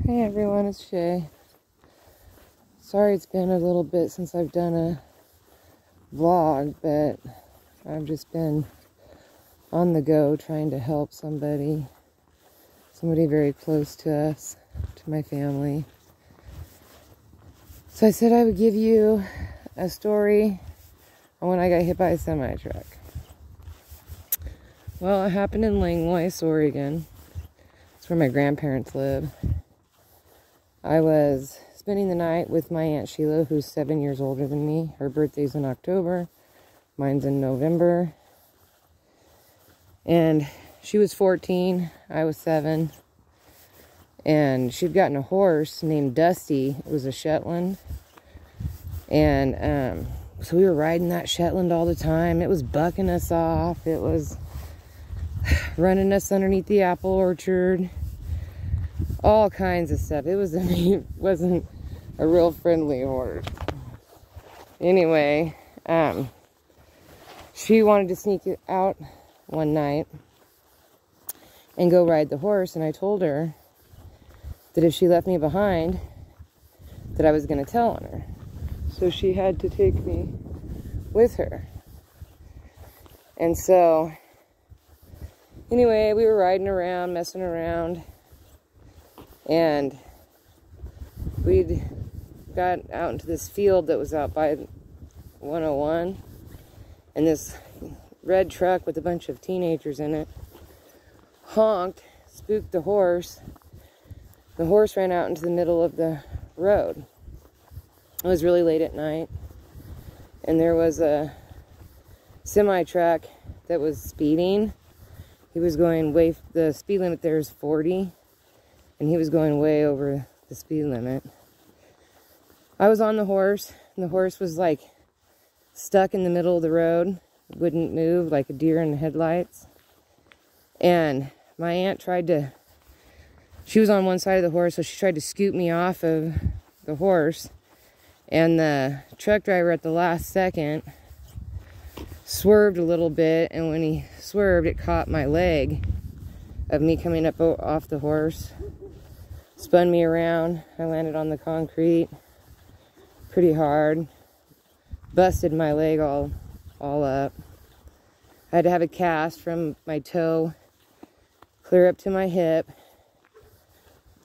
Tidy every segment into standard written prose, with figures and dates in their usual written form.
Hey everyone, it's Shay. Sorry it's been a little bit since I've done a vlog, but I've just been on the go trying to help somebody very close to us, to my family. So I said I would give you a story on when I got hit by a semi-truck. Well, it happened in Langlois, Oregon. It's where my grandparents live. I was spending the night with my Aunt Sheila, who's 7 years older than me. Her birthday's in October. Mine's in November. And she was 14. I was 7. And she'd gotten a horse named Dusty. It was a Shetland. And so we were riding that Shetland all the time. It was bucking us off. It was running us underneath the apple orchard. All kinds of stuff. It wasn't a real friendly horse. Anyway, she wanted to sneak out one night and go ride the horse, and I told her that if she left me behind, that I was going to tell on her. So she had to take me with her. And so, anyway, we were riding around, messing around. And we'd got out into this field that was out by 101. And this red truck with a bunch of teenagers in it honked, spooked the horse. The horse ran out into the middle of the road. It was really late at night. And there was a semi-truck that was speeding. He was going the speed limit there is 40. And he was going way over the speed limit. I was on the horse, and the horse was like stuck in the middle of the road, wouldn't move, like a deer in the headlights. And my aunt she was on one side of the horse, so she tried to scoot me off of the horse. And the truck driver at the last second swerved a little bit, and when he swerved, it caught my leg of me coming up off the horse. Spun me around. I landed on the concrete pretty hard. Busted my leg all up. I had to have a cast from my toe clear up to my hip.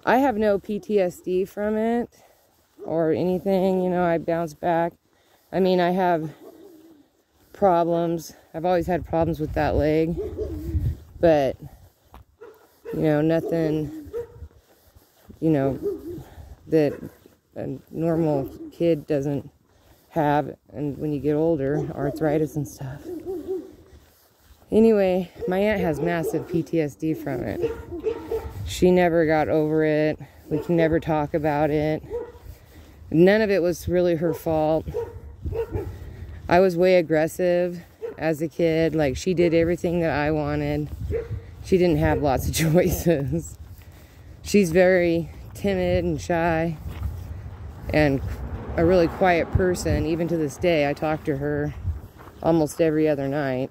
I have no PTSD from it or anything. You know, I bounced back. I mean, I have problems. I've always had problems with that leg. But, you know, nothing, you know, that a normal kid doesn't have, and when you get older, arthritis and stuff. Anyway, my aunt has massive PTSD from it. She never got over it. We can never talk about it. None of it was really her fault. I was way aggressive as a kid. Like, she did everything that I wanted. She didn't have lots of choices. She's very timid and shy and a really quiet person. Even to this day, I talk to her almost every other night.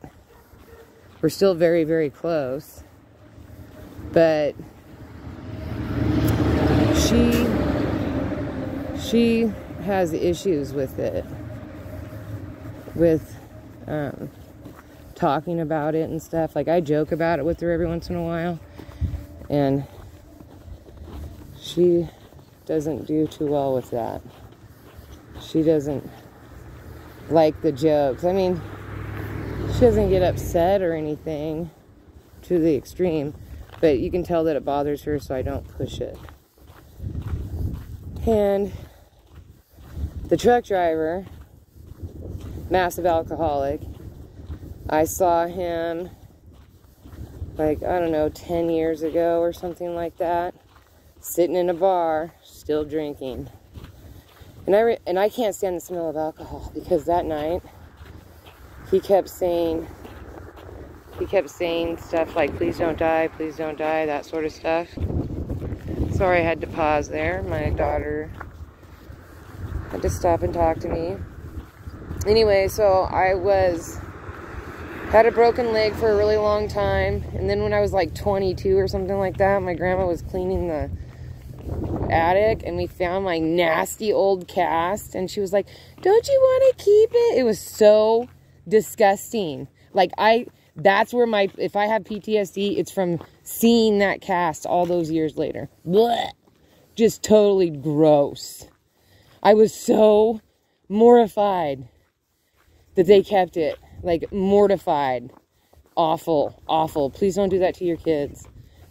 We're still very, very close. But she has issues with it. With talking about it and stuff. Like, I joke about it with her every once in a while. And she doesn't do too well with that. She doesn't like the jokes. I mean, she doesn't get upset or anything to the extreme, but you can tell that it bothers her, so I don't push it. And the truck driver, massive alcoholic, I saw him like, I don't know, 10 years ago or something like that, sitting in a bar, still drinking. And I can't stand the smell of alcohol, because that night he kept saying stuff like, please don't die, that sort of stuff. Sorry, I had to pause there. My daughter had to stop and talk to me. Anyway, so I had a broken leg for a really long time, and then when I was like 22 or something like that, my grandma was cleaning the attic and we found my nasty old cast, and she was like, don't you want to keep it? It was so disgusting. Like, that's where if I have PTSD, it's from seeing that cast all those years later. Blech. Just totally gross. I was so mortified that they kept it. Like, mortified. Awful, awful. Please don't do that to your kids.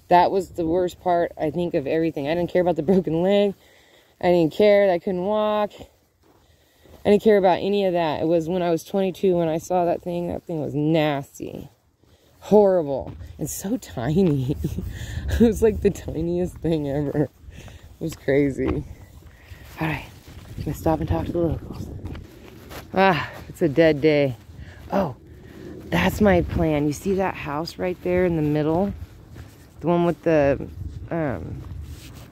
That was the worst part, I think, of everything. I didn't care about the broken leg. I didn't care that I couldn't walk. I didn't care about any of that. It was when I was 22 when I saw that thing. That thing was nasty. Horrible. And so tiny. It was like the tiniest thing ever. It was crazy. Alright. I'm going to stop and talk to the locals. It's a dead day. Oh, that's my plan. You see that house right there in the middle? The one with the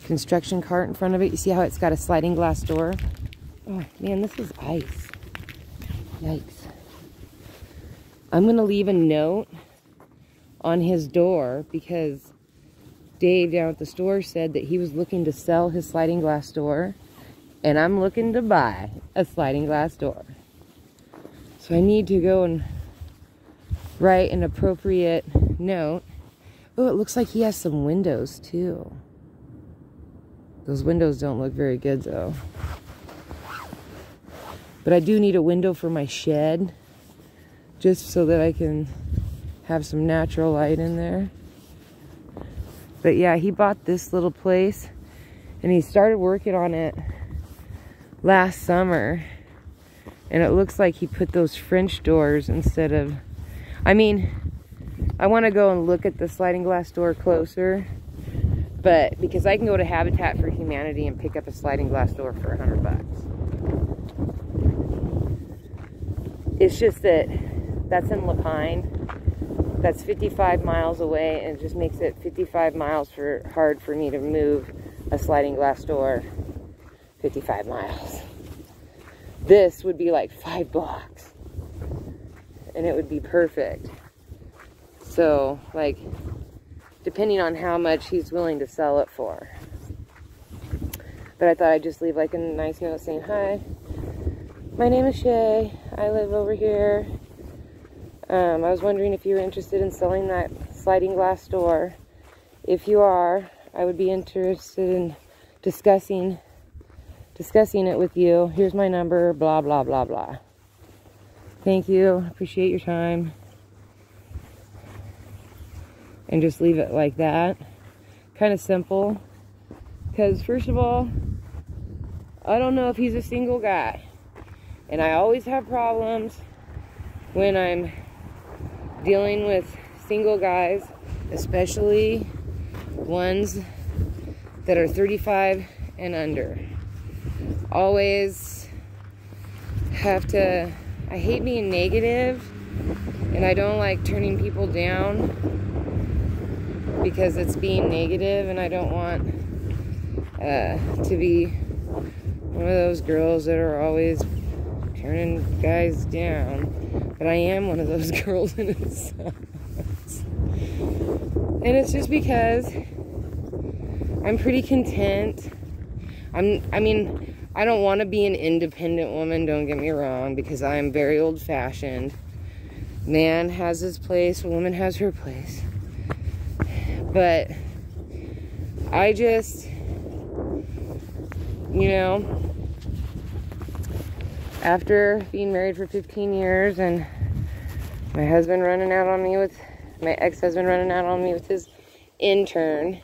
construction cart in front of it. You see how it's got a sliding glass door? Oh, man, this is ice. Yikes. I'm going to leave a note on his door because Dave down at the store said that he was looking to sell his sliding glass door, and I'm looking to buy a sliding glass door. So I need to go and write an appropriate note. Oh, it looks like he has some windows too. Those windows don't look very good though. But I do need a window for my shed, just so that I can have some natural light in there. But yeah, he bought this little place and he started working on it last summer. And it looks like he put those French doors instead of... I mean, I want to go and look at the sliding glass door closer. But because I can go to Habitat for Humanity and pick up a sliding glass door for $100. It's just that that's in Lapine. That's 55 miles away, and it just makes it 55 miles hard for me to move a sliding glass door 55 miles. This would be like 5 blocks, and it would be perfect. So, like, depending on how much he's willing to sell it for. But I thought I'd just leave like a nice note saying, hi, my name is Shay. I live over here. I was wondering if you were interested in selling that sliding glass door. If you are, I would be interested in discussing it with you. Here's my number, blah, blah, blah, blah. Thank you. Appreciate your time. And just leave it like that. Kind of simple. Because first of all, I don't know if he's a single guy. And I always have problems when I'm dealing with single guys, especially ones that are 35 and under. Always have to, I hate being negative, and I don't like turning people down because it's being negative, and I don't want to be one of those girls that are always turning guys down. But I am one of those girls in a sense. And it's just because I'm pretty content. I mean, I don't want to be an independent woman, don't get me wrong, because I am very old-fashioned. Man has his place, woman has her place. But I just, you know, after being married for 15 years and my ex-husband running out on me with his intern,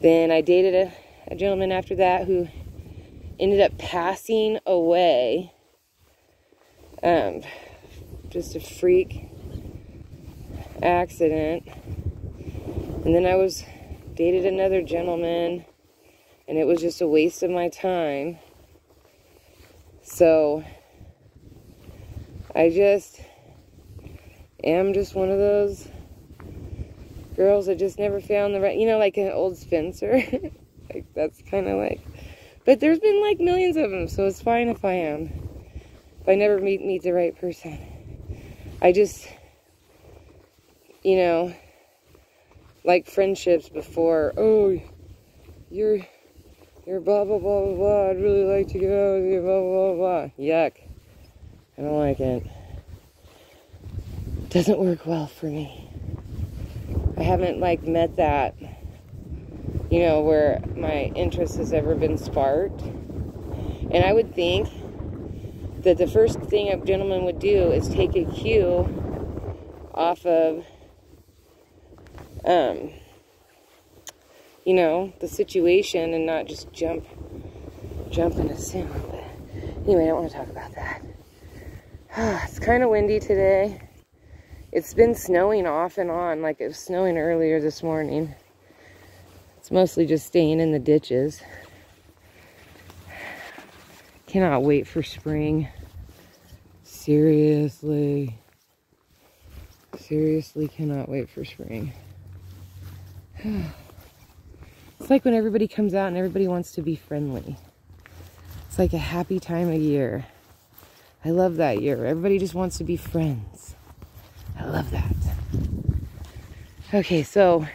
then I dated a gentleman after that who ended up passing away. Just a freak accident. And then I dated another gentleman, and it was just a waste of my time. So I just am just one of those girls that just never found the right, you know, like an old Spencer. Like, that's kind of like, but there's been like millions of them, so it's fine if I am. If I never meet the right person. I just, you know, like friendships before, oh, you're blah, blah, blah, blah, blah. I'd really like to get out with you, blah, blah, blah. Yuck. I don't like it. Doesn't work well for me. I haven't, like, met that, you know, where my interest has ever been sparked. And I would think that the first thing a gentleman would do is take a cue off of, you know, the situation and not just jump and assume. But anyway, I don't want to talk about that. It's kind of windy today. It's been snowing off and on, like it was snowing earlier this morning. It's mostly just staying in the ditches. Cannot wait for spring. Seriously cannot wait for spring. It's like when everybody comes out and everybody wants to be friendly. It's like a happy time of year. I love that year. Everybody just wants to be friends. I love that. Okay, so,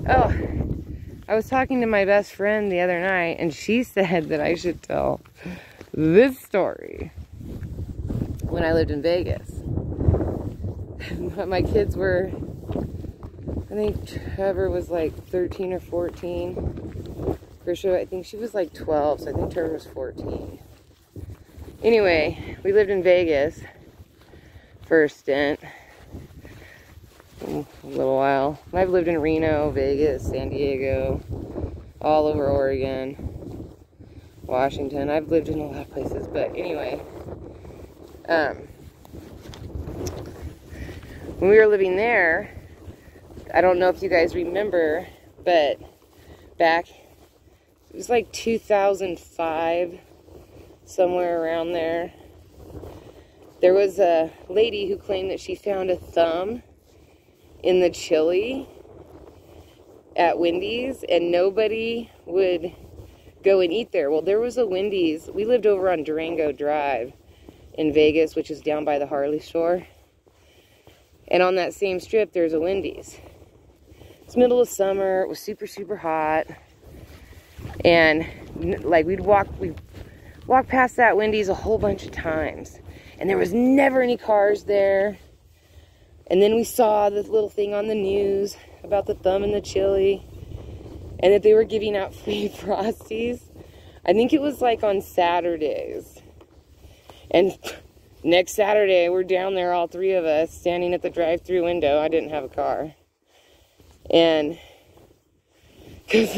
I was talking to my best friend the other night, and she said that I should tell this story when I lived in Vegas. My kids were, I think Trevor was like 13 or 14. Krisha, I think she was like 12, so I think Trevor was 14. Anyway, we lived in Vegas for a stint. A little while. I've lived in Reno, Vegas, San Diego, all over Oregon, Washington. I've lived in a lot of places, but anyway, when we were living there, I don't know if you guys remember, but back, it was like 2005, somewhere around there, there was a lady who claimed that she found a thumb in the chili at Wendy's, and nobody would go and eat there. Well, there was a Wendy's. We lived over on Durango Drive in Vegas, which is down by the Harley store. And on that same strip, there's a Wendy's. It's middle of summer. It was super, super hot. And like we'd walk past that Wendy's a whole bunch of times. And there was never any cars there. And then we saw this little thing on the news about the thumb and the chili, and that they were giving out free Frosties. I think it was like on Saturdays. And next Saturday, we're down there, all three of us, standing at the drive-thru window. I didn't have a car. And because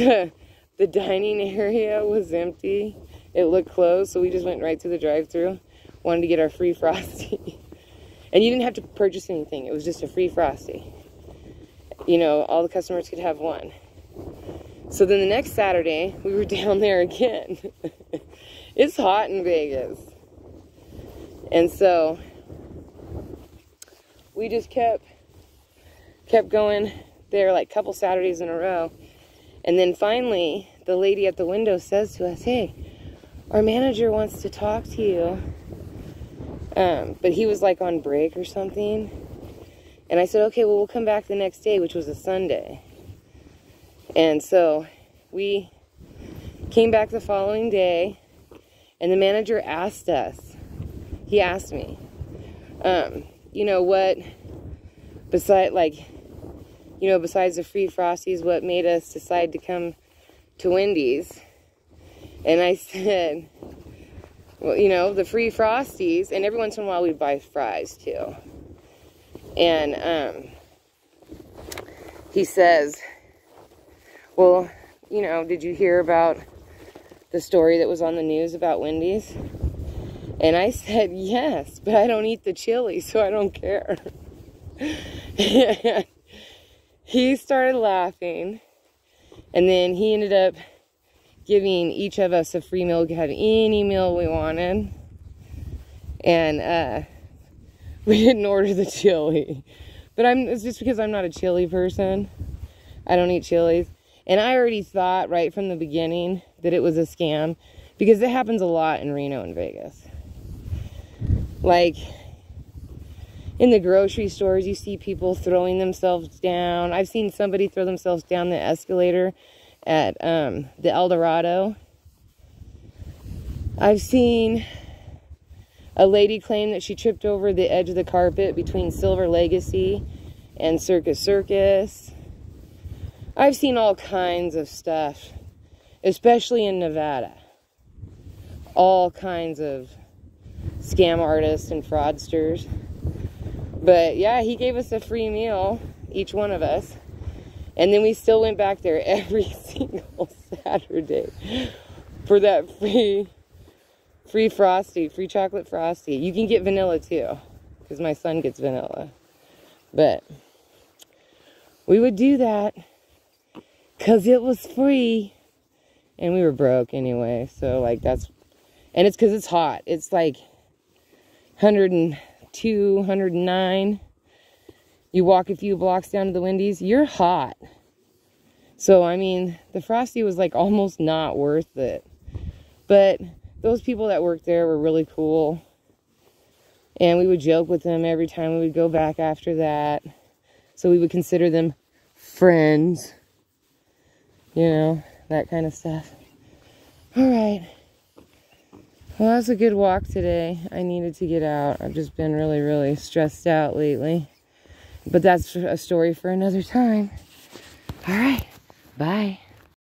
the dining area was empty, it looked closed, so we just went right to the drive-thru, wanted to get our free Frosty. And you didn't have to purchase anything. It was just a free Frosty. You know, all the customers could have one. So then the next Saturday, we were down there again. It's hot in Vegas. And so we just kept going there like a couple Saturdays in a row. And then finally, the lady at the window says to us, "Hey, our manager wants to talk to you." But he was like on break or something. And I said, okay, well, we'll come back the next day, which was a Sunday. And so we came back the following day, and the manager asked us, he asked me, you know, what, besides the free Frosties, what made us decide to come to Wendy's? And I said, well, you know, the free Frosties, and every once in a while we'd buy fries too. And he says, well, you know, did you hear about the story that was on the news about Wendy's? And I said, yes, but I don't eat the chili, so I don't care. He started laughing, and then he ended up giving each of us a free meal. We could have any meal we wanted. And we didn't order the chili. But it's just because I'm not a chili person. I don't eat chilies. And I already thought right from the beginning that it was a scam, because it happens a lot in Reno and Vegas. Like, in the grocery stores, you see people throwing themselves down. I've seen somebody throw themselves down the escalator at the El Dorado. I've seen a lady claim that she tripped over the edge of the carpet between Silver Legacy and Circus Circus. I've seen all kinds of stuff, especially in Nevada. All kinds of scam artists and fraudsters. But yeah, he gave us a free meal, each one of us. And then we still went back there every single Saturday for that free Frosty, free chocolate Frosty. You can get vanilla too, because my son gets vanilla. But we would do that because it was free. And we were broke anyway. So like that's, and it's because it's hot. It's like 102, 109. You walk a few blocks down to the Wendy's, you're hot. So, I mean, the Frosty was like almost not worth it. But those people that worked there were really cool. And we would joke with them every time we would go back after that. So we would consider them friends. You know, that kind of stuff. All right. Well, that was a good walk today. I needed to get out. I've just been really, really stressed out lately. But that's a story for another time. All right. Bye.